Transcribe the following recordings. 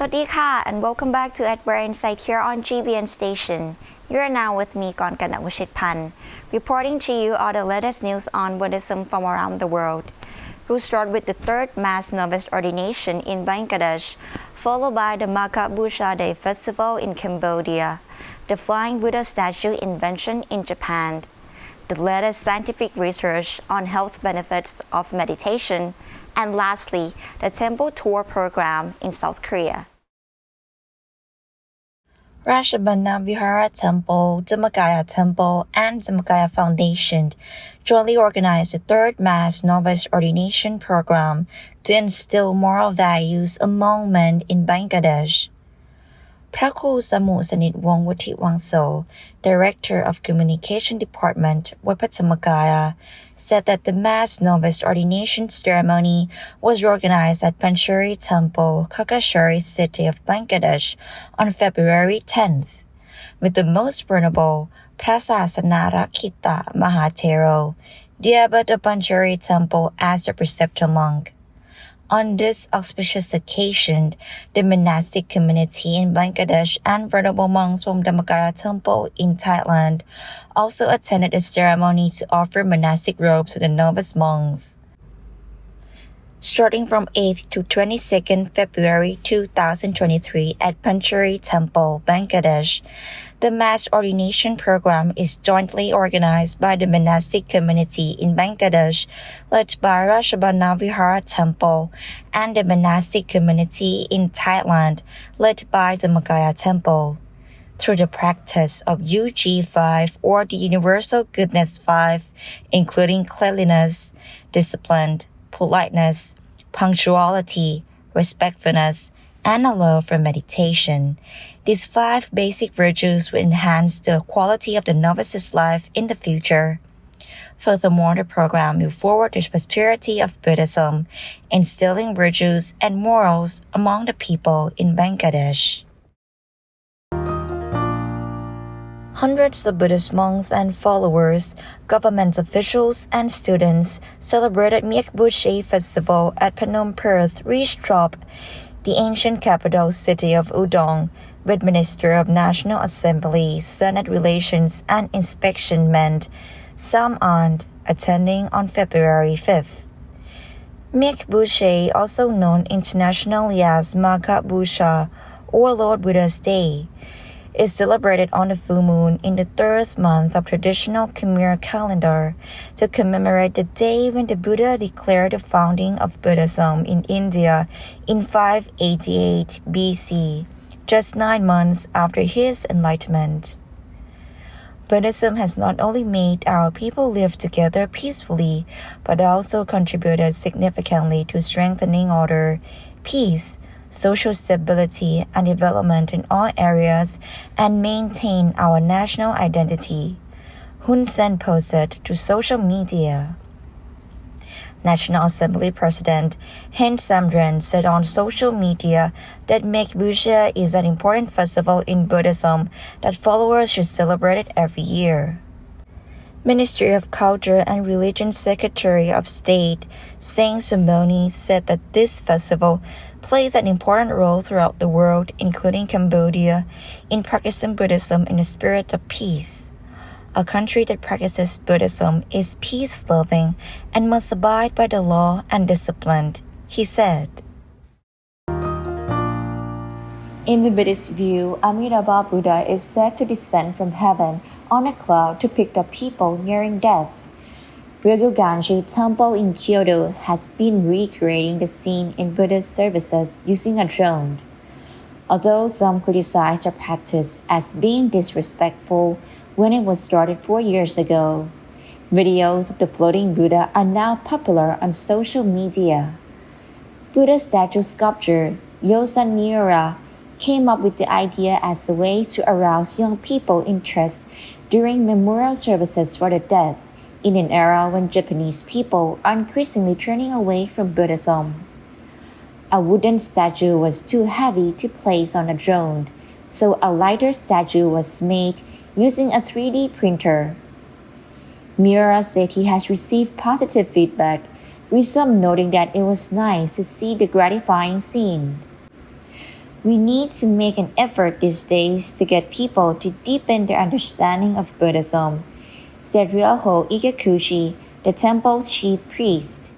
สวัสดีค่ะ and welcome back to Adware Insight here on GBN Station. You are now with me, Gongkan Awashitpan, reporting to you all the latest news on Buddhism from around the world. We'll start with the third mass novice ordination in Bangladesh, followed by the Maka Busha Day Festival in Cambodia, the Flying Buddha statue invention in Japan, the latest scientific research on health benefits of meditation, and lastly, the temple tour program in South Korea. Rashtrabandha Vihara Temple, Dhammakaya Temple, and Dhammakaya Foundation jointly organized the third mass novice ordination program to instill moral values among men in Bangladesh. พระครูสมุสนิทวงศ์วุฒิวังโส Director of Communication Department วัดพระธรรมกาย said that the mass novice ordination ceremony was organized at Panchari Temple, Kakashari city of Bangladesh on February 10th, with the most venerable พระศาสนารักขิตะมหาเถโร the abbot of Panchari Temple as the preceptor monk.On this auspicious occasion, the monastic community in Bangladesh and venerable monks from Dhammakaya Temple in Thailand also attended the ceremony to offer monastic robes to the novice monks. Starting from 8th to 22nd February 2023 at Panchari Temple, Bangladesh, the mass ordination program is jointly organized by the monastic community in Bangladesh, led by Rashtrabandha Vihara Temple, and the monastic community in Thailand, led by the Dhammakaya Temple. Through the practice of UG5 or the Universal Goodness 5, including cleanliness, discipline, politeness, punctuality, respectfulness, and a love for meditation. These 5 basic virtues will enhance the quality of the novice's life in the future. Furthermore, the program will forward the prosperity of Buddhism, instilling virtues and morals among the people in Bangladesh. Hundreds of Buddhist monks and followers, government officials, and students celebrated Myek Buche Festival at Phnom Penh, Rishtrop, the ancient capital city of Udon, with Minister of National Assembly, Senate Relations and Inspection Ment Sam Ant attending on February 5th. Myek Buche, also known internationally as Maka Busha or Lord Buddha's Day, is celebrated on the full moon in the 3rd month of traditional Khmer calendar to commemorate the day when the Buddha declared the founding of Buddhism in India in 588 BC, just 9 months after his enlightenment. Buddhism has not only made our people live together peacefully, but also contributed significantly to strengthening order, peace, social stability, and development in all areas and maintain our national identity, Hun Sen posted to social media. National Assembly President Hen Samdran said on social media that Myek Buche is an important festival in Buddhism that followers should celebrate it every year. Ministry of Culture and Religion Secretary of State Seng Sumoni said that this festival plays an important role throughout the world, including Cambodia, in practicing Buddhism in a spirit of peace. A country that practices Buddhism is peace-loving and must abide by the law and discipline, he said. In the Buddhist view, Amitabha Buddha is said to descend from heaven on a cloud to pick up people nearing death. Ryogoganji Temple in Kyoto has been recreating the scene in Buddhist services using a drone. Although some criticize the practice as being disrespectful when it was started 4 years ago, videos of the floating Buddha are now popular on social media. Buddha statue sculptor Yosan Miura came up with the idea as a way to arouse young people interest during memorial services for the dead in an era when Japanese people are increasingly turning away from Buddhism. A wooden statue was too heavy to place on a drone, so a lighter statue was made using a 3D printer. Miura said he has received positive feedback, with some noting that it was nice to see the gratifying scene. We need to make an effort these days to get people to deepen their understanding of Buddhism, said Ryoho Ikeguchi, the temple's chief priest.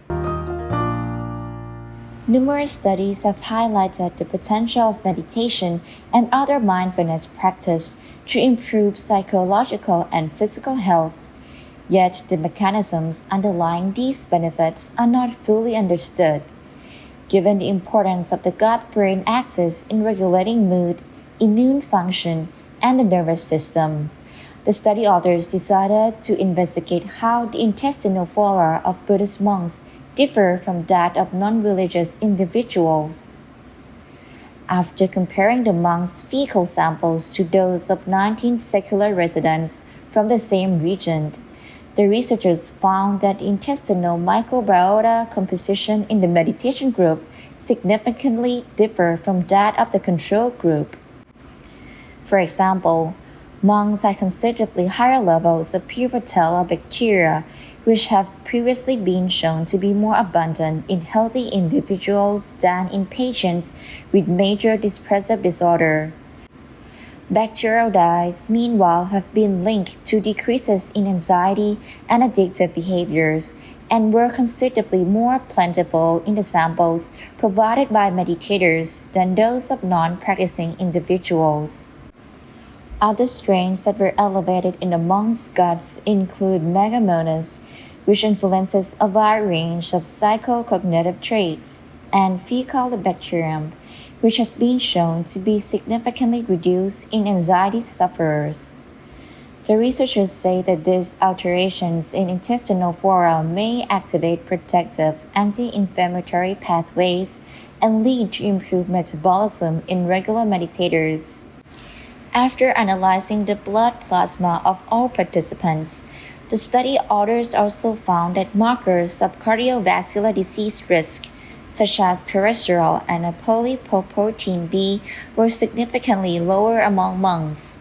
Numerous studies have highlighted the potential of meditation and other mindfulness practice to improve psychological and physical health. Yet the mechanisms underlying these benefits are not fully understood. Given the importance of the gut-brain axis in regulating mood, immune function, and the nervous system, the study authors decided to investigate how the intestinal flora of Buddhist monks differ from that of non-religious individuals. After comparing the monks' fecal samples to those of 19 secular residents from the same region, the researchers found that the intestinal microbiota composition in the meditation group significantly differed from that of the control group. For example, monks had considerably higher levels of Purpotella bacteria, which have previously been shown to be more abundant in healthy individuals than in patients with major depressive disorder. Bacterial dyes, meanwhile, have been linked to decreases in anxiety and addictive behaviors and were considerably more plentiful in the samples provided by meditators than those of non-practicing individuals. Other strains that were elevated in the monks' guts include Megamonas, which influences a wide range of psychocognitive traits, and Faecalibacterium, which has been shown to be significantly reduced in anxiety sufferers. The researchers say that these alterations in intestinal flora may activate protective anti-inflammatory pathways and lead to improved metabolism in regular meditators. After analyzing the blood plasma of all participants, the study authors also found that markers of cardiovascular disease risk, such as cholesterol and apolipoprotein B, were significantly lower among monks.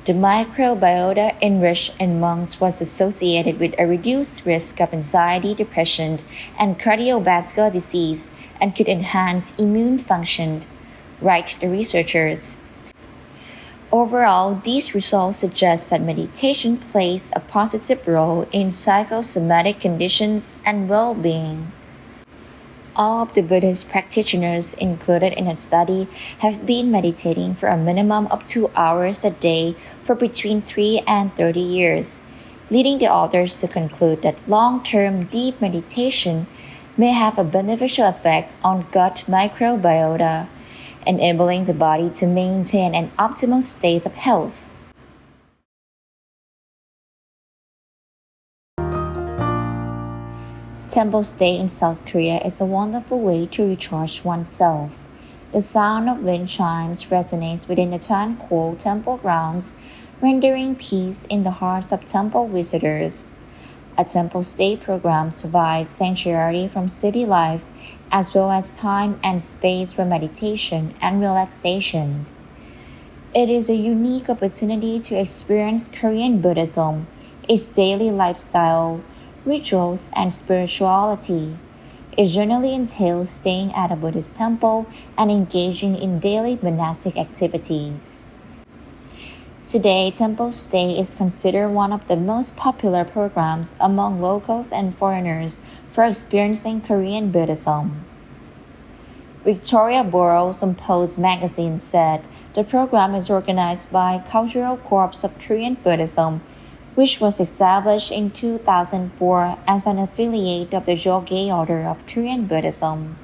The microbiota enriched in monks was associated with a reduced risk of anxiety, depression, and cardiovascular disease and could enhance immune function, write the researchers. Overall, these results suggest that meditation plays a positive role in psychosomatic conditions and well-being. All of the Buddhist practitioners included in the study have been meditating for a minimum of 2 hours a day for between 3 and 30 years, leading the authors to conclude that long-term deep meditation may have a beneficial effect on gut microbiota, enabling the body to maintain an optimal state of health. Temple stay in South Korea is a wonderful way to recharge oneself. The sound of wind chimes resonates within the tranquil temple grounds, rendering peace in the hearts of temple visitors. A temple stay program provides sanctuary from city life, as well as time and space for meditation and relaxation. It is a unique opportunity to experience Korean Buddhism, its daily lifestyle, rituals, and spirituality. It generally entails staying at a Buddhist temple and engaging in daily monastic activities. Today, temple stay is considered one of the most popular programs among locals and foreigners for experiencing Korean Buddhism. Victoria Burrows on Post magazine said the program is organized by Cultural Corps of Korean Buddhism, which was established in 2004 as an affiliate of the Jogye Order of Korean Buddhism.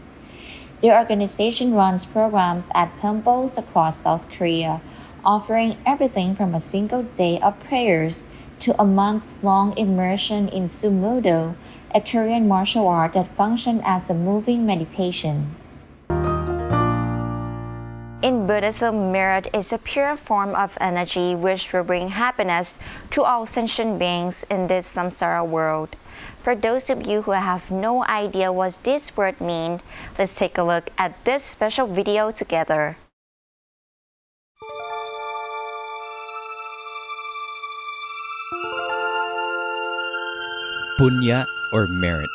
The organization runs programs at temples across South Korea, offering everything from a single day of prayers to a month-long immersion in Sumodo, a Korean martial art that functions as a moving meditation. In Buddhism, merit is a pure form of energy which will bring happiness to all sentient beings in this samsara world. For those of you who have no idea what this word means, let's take a look at this special video together. Punya or merit.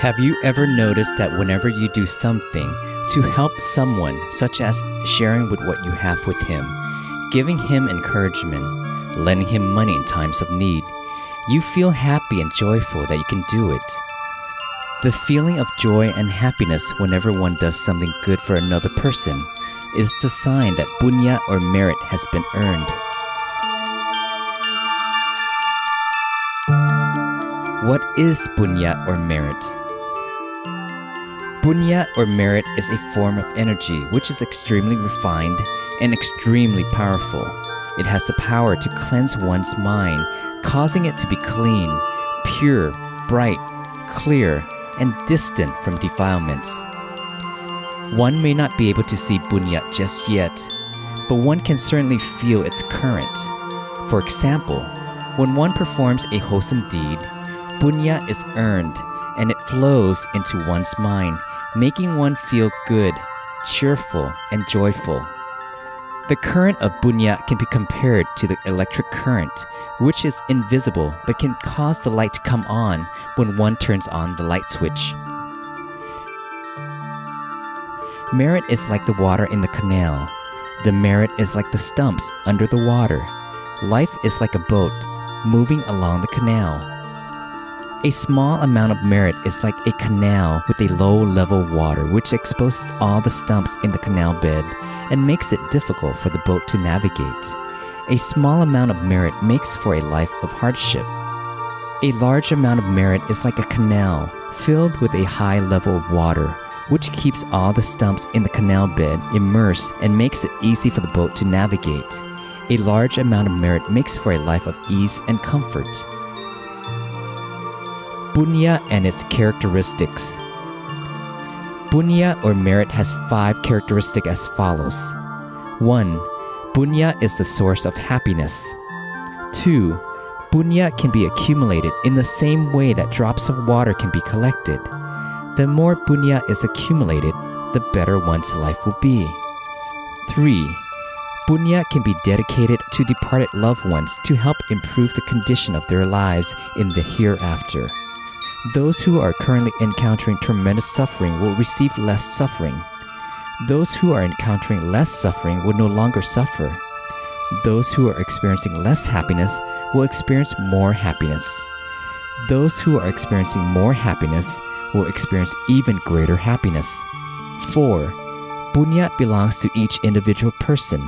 Have you ever noticed that whenever you do something to help someone, such as sharing with what you have with him, giving him encouragement, lending him money in times of need, you feel happy and joyful that you can do it? The feeling of joy and happiness whenever one does something good for another person is the sign that punya or merit has been earned. What is punya or merit? Punya or merit is a form of energy which is extremely refined and extremely powerful. It has the power to cleanse one's mind, causing it to be clean, pure, bright, clear, and distant from defilements. One may not be able to see punya just yet, but one can certainly feel its current. For example, when one performs a wholesome deed, punya is earned and it flows into one's mind, making one feel good, cheerful, and joyful. The current of punya can be compared to the electric current, which is invisible but can cause the light to come on when one turns on the light switch. Merit is like the water in the canal. Demerit is like the stumps under the water. Life is like a boat moving along the canal. A small amount of merit is like a canal with a low-level water which exposes all the stumps in the canal bed and makes it difficult for the boat to navigate. A small amount of merit makes for a life of hardship. A large amount of merit is like a canal filled with a high level of water, which keeps all the stumps in the canal bed immersed and makes it easy for the boat to navigate. A large amount of merit makes for a life of ease and comfort. Punya and its characteristics. Punya or merit has 5 characteristics as follows. 1. Punya is the source of happiness. 2. Punya can be accumulated in the same way that drops of water can be collected. The more punya is accumulated, the better one's life will be. 3. Punya can be dedicated to departed loved ones to help improve the condition of their lives in the hereafter. Those who are currently encountering tremendous suffering will receive less suffering. Those who are encountering less suffering will no longer suffer. Those who are experiencing less happiness will experience more happiness. Those who are experiencing more happiness will experience even greater happiness. 4. Punya belongs to each individual person.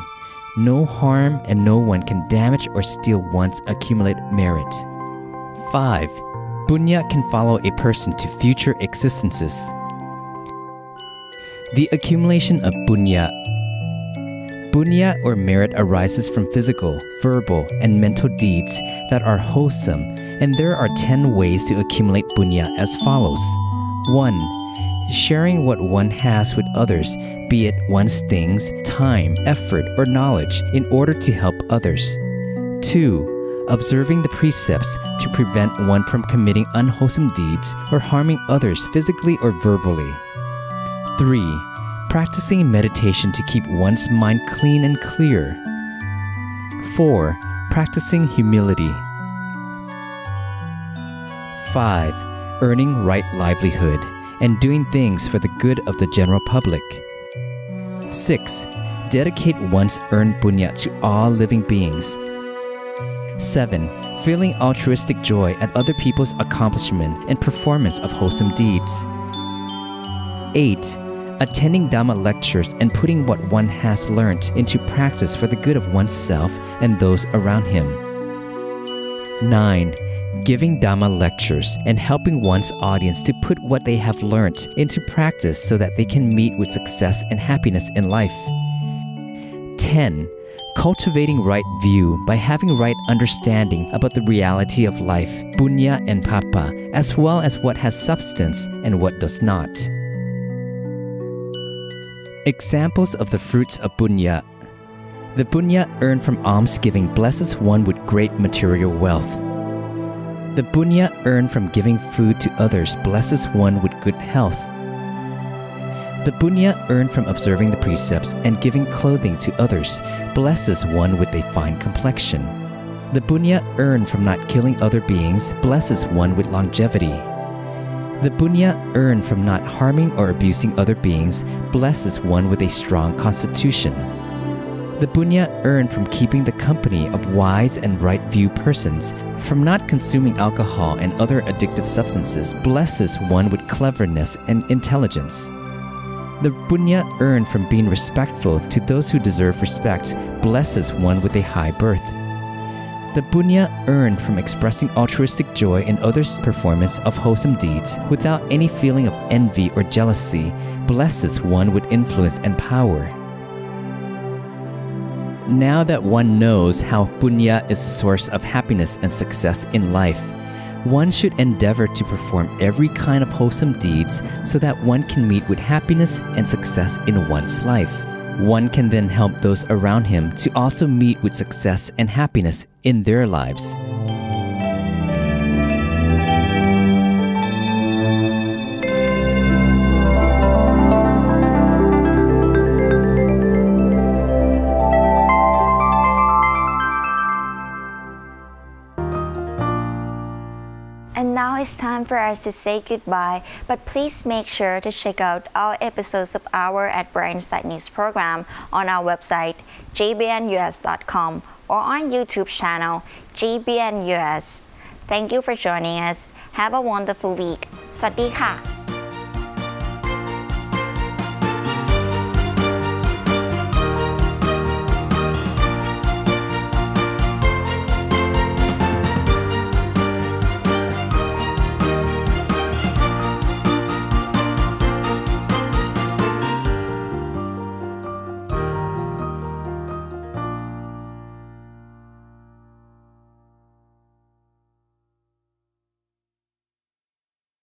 No harm and no one can damage or steal one's accumulated merit. 5. Punya can follow a person to future existences. The accumulation of punya. Punya or merit arises from physical, verbal, and mental deeds that are wholesome, and there are 10 ways to accumulate punya as follows. 1. Sharing what one has with others, be it one's things, time, effort, or knowledge, in order to help others. 2. Observing the precepts to prevent one from committing unwholesome deeds or harming others physically or verbally. 3. Practicing meditation to keep one's mind clean and clear. 4. Practicing humility. 5. Earning right livelihood and doing things for the good of the general public. 6. Dedicate one's earned punya to all living beings. 7. Feeling altruistic joy at other people's accomplishment and performance of wholesome deeds. 8. Attending Dhamma lectures and putting what one has learnt into practice for the good of oneself and those around him. 9. Giving Dhamma lectures and helping one's audience to put what they have learnt into practice so that they can meet with success and happiness in life. 10. Cultivating right view by having right understanding about the reality of life, punya and papa, as well as what has substance and what does not. Examples of the fruits of punya. The punya earned from almsgiving blesses one with great material wealth. The punya earned from giving food to others blesses one with good health. The punya earned from observing the precepts and giving clothing to others blesses one with a fine complexion. The punya earned from not killing other beings blesses one with longevity. The punya earned from not harming or abusing other beings blesses one with a strong constitution. The punya earned from keeping the company of wise and right-view persons, from not consuming alcohol and other addictive substances, blesses one with cleverness and intelligence. The punya earned from being respectful to those who deserve respect blesses one with a high birth. The punya earned from expressing altruistic joy in others' performance of wholesome deeds without any feeling of envy or jealousy blesses one with influence and power. Now that one knows how punya is a source of happiness and success in life, one should endeavor to perform every kind of wholesome deeds so that one can meet with happiness and success in one's life. One can then help those around him to also meet with success and happiness in their lives. And now it's time for us to say goodbye, but please make sure to check out our episodes of our at Brainside News program on our website gbnus.com or on YouTube channel gbnus. Thank you for joining us. Have a wonderful week. สวัสดีค่ะ